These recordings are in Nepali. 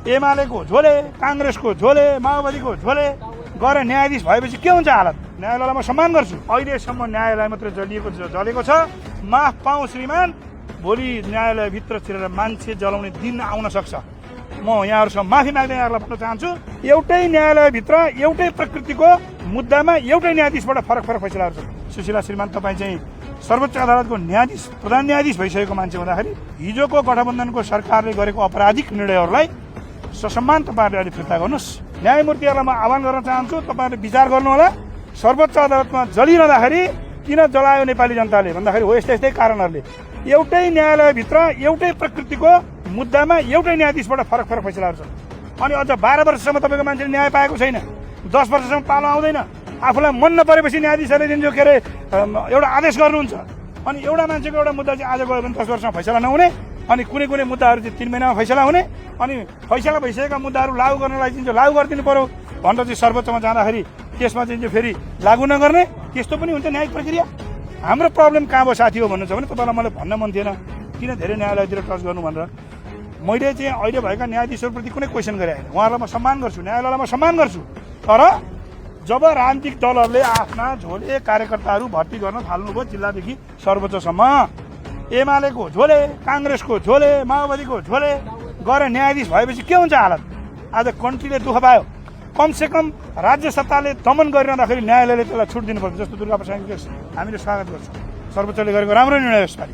एमालेको झोले, काङ्ग्रेसको झोले, माओवादीको झोले गएर न्यायाधीश भएपछि के हुन्छ हालत? न्यायालयलाई म सम्मान गर्छु। अहिलेसम्म न्यायालय मात्रै जलेको छ। माफ पाऊँ श्रीमान, भोलि न्यायालयभित्र छिरेर मान्छे जलाउने दिन आउन सक्छ। म यहाँहरूसँग माफी माग्दै यहाँहरूलाई भन्न चाहन्छु, एउटै न्यायालयभित्र एउटै प्रकृतिको मुद्दामा एउटै न्यायाधीशबाट फरक फैसलाहरू छन्। सुशीला श्रीमान, तपाईँ चाहिँ सर्वोच्च अदालतको न्यायाधीश, प्रधान न्यायाधीश भइसकेको मान्छे हुँदाखेरि हिजोको गठबन्धनको सरकारले गरेको अपराधिक निर्णयहरूलाई ससम्मान तपाईँहरूले अहिले फिर्ता गर्नुहोस्। न्यायमूर्तिहरूलाई म आह्वान गर्न चाहन्छु, तपाईँहरूले विचार गर्नुहोला। सर्वोच्च अदालतमा जलिरहँदाखेरि किन जलायो नेपाली जनताले भन्दाखेरि हो यस्तै कारणहरूले। एउटै न्यायालयभित्र एउटै प्रकृतिको मुद्दामा एउटै न्यायाधीशबाट फरक फैसलाहरू छन्। अनि अझ 12 वर्षसम्म तपाईँको मान्छेले न्याय पाएको छैन, 10 वर्षसम्म पालो आउँदैन। आफूलाई मन नपरेपछि न्यायाधीशहरूले दिन्छ के अरे एउटा आदेश गर्नुहुन्छ। अनि एउटा मान्छेको एउटा मुद्दा चाहिँ आज गयो भने 10 वर्षमा फैसला नहुने, अनि कुनै मुद्दाहरू चाहिँ 3 महिनामा फैसला हुने, अनि फैसला भइसकेका मुद्दाहरू लागू गर्नलाई चाहिँ लागू गरिदिनु पर्यो भनेर चाहिँ सर्वोच्चमा जाँदाखेरि त्यसमा चाहिँ फेरि लागू नगर्ने, त्यस्तो पनि हुन्छ न्यायिक प्रक्रिया। हाम्रो प्रब्लम कहाँ भयो साथी हो भन्नुहुन्छ भने तपाईँलाई मलाई भन्न मन थिएन किन धेरै न्यायालयतिर टच गर्नु भनेर। मैले चाहिँ अहिले भएका न्यायाधीशहरूप्रति कुनै क्वेसन गरेँ होइन, उहाँहरूलाई म सम्मान गर्छु, न्यायालयलाई म सम्मान गर्छु। तर जब राजनीतिक दलहरूले आफ्ना झोले कार्यकर्ताहरू भर्ती गर्न थाल्नुभयो जिल्लादेखि सर्वोच्चसम्म, एमालेको झोले, काङ्ग्रेसको झोले, माओवादीको झोले गएर न्यायाधीश भएपछि के हुन्छ हालत? आज कन्ट्रीले दुःख पायो। कमसेकम राज्य सत्ताले दमन गरिरहँदाखेरि न्यायालयले त्यसलाई छुट दिनुपर्छ। जस्तो दुर्गाप्रसाद केस हामीले स्वागत गर्छौँ, सर्वोच्चले गरेको राम्रो निर्णय यसपालि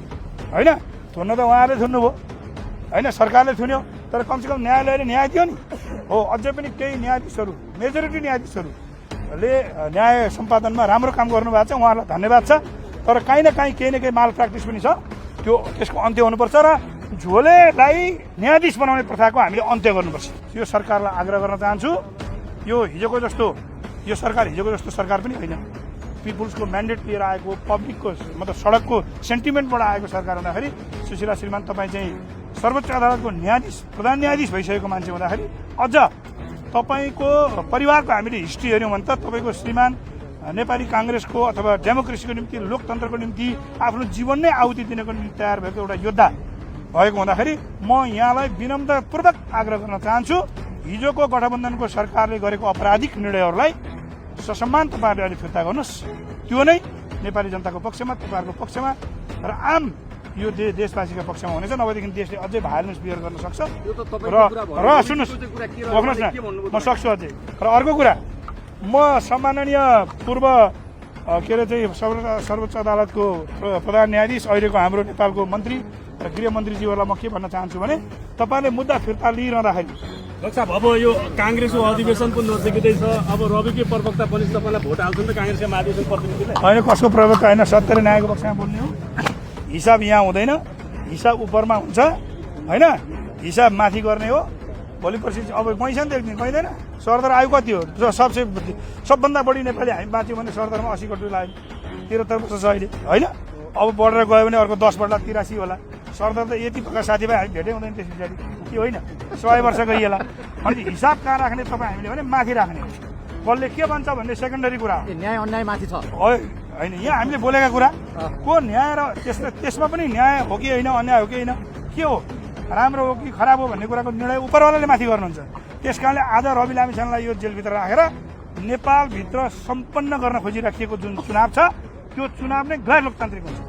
होइन। थुन्न त उहाँहरूले थुन्नुभयो होइन, सरकारले थुन्यो, तर कमसेकम न्यायालयले न्याय दियो नि। हो, अझै पनि केही न्यायाधीशहरू, मेजोरिटी न्यायाधीशहरूले न्याय सम्पादनमा राम्रो काम गर्नुभएको छ, उहाँहरूलाई धन्यवाद छ। तर काहीँ न केही माल प्र्याक्टिस पनि छ, त्यसको अन्त्य हुनुपर्छ र झोलेलाई न्यायाधीश बनाउने प्रथाको हामीले अन्त्य गर्नुपर्छ। यो सरकारलाई आग्रह गर्न चाहन्छु। यो सरकार हिजोको जस्तो सरकार पनि होइन। पिपुल्सको म्यान्डेट लिएर आएको, पब्लिकको मतलब सडकको सेन्टिमेन्टबाट आएको सरकार हुँदाखेरि सुशीला श्रीमान, तपाईँ चाहिँ सर्वोच्च अदालतको न्यायाधीश, प्रधान न्यायाधीश भइसकेको मान्छे हुँदाखेरि अझ तपाईँको परिवारको हामीले हिस्ट्री हेऱ्यौँ भने त तपाईँको श्रीमान नेपाली काङ्ग्रेसको अथवा डेमोक्रेसीको निम्ति, लोकतन्त्रको निम्ति आफ्नो जीवन नै आहुति दिनको निम्ति तयार भएको एउटा योद्धा भएको हुँदाखेरि म यहाँलाई विनम्रतापूर्वक आग्रह गर्न चाहन्छु, हिजोको गठबन्धनको सरकारले गरेको अपराधिक निर्णयहरूलाई ससम्मान तपाईँहरूले अहिले फिर्ता गर्नुहोस्। त्यो नै नेपाली जनताको पक्षमा, तपाईँहरूको पक्षमा र आम यो देशवासीको पक्षमा हुनेछ। नभएदेखि देशले अझै भाइलेन्स बिहेभ गर्न सक्छ। र सुन्नुहोस्, बस्नुहोस् न, म सक्छु अझै। र अर्को कुरा, म सम्माननीय पूर्व के अरे चाहिँ सर्वोच्च अदालतको प्रधान न्यायाधीश, अहिलेको हाम्रो नेपालको मन्त्री र गृहमन्त्रीज्यूहरूलाई म के भन्न चाहन्छु भने तपाईँले मुद्दा फिर्ता लिइरहँदाखेरि डाक्टर साहब, अब यो काङ्ग्रेसको अधिवेशन पनि नजिकै छ, अब रविकै प्रवक्ता पनि तपाईँलाई भोट हाल्छ नि त काङ्ग्रेसका महाधिवेशन प्रतिनिधिले? होइन, कसको प्रवक्ता होइन, सत्य र न्यायको पक्षमा बोल्ने हो। हिसाब यहाँ हुँदैन, हिसाब उपरमा हुन्छ होइन, हिसाब माथि गर्ने हो। भोलि पर्सि अब पैसा नि देख्ने पाइँदैन। सरदर आयु कति हो? सबभन्दा बढी नेपाली हामी बाँच्यौँ भने सरदरमा 80 करोड लाग्यो, 73 वर्ष छ अहिले होइन। अब बढेर गयो भने अर्को 10 बढ्ला 83 होला। सरदर त यति प्रकार साथीभाइ हामी भेटै हुँदैन त्यस पछाडि, के होइन 100 वर्ष गइएला। अनि हिसाब कहाँ राख्ने तपाईँ हामीले भने माथि राख्ने। कसले के भन्छ भन्ने सेकेन्डरी कुरा हो। न्याय अन्याय माथि छ होइन, यहाँ हामीले बोलेका कुरा को न्याय र त्यसमा पनि न्याय हो कि होइन, अन्याय हो कि होइन, के हो, राम्रो हो कि खराब हो भन्ने कुराको निर्णय उपरवालाले माथि गर्नुहुन्छ। त्यस कारणले आज रवि लामिछानेलाई यो जेलभित्र राखेर नेपालभित्र सम्पन्न गर्न खोजिराखिएको जुन चुनाव छ, त्यो चुनाव नै गैर लोकतान्त्रिक हुन्छ।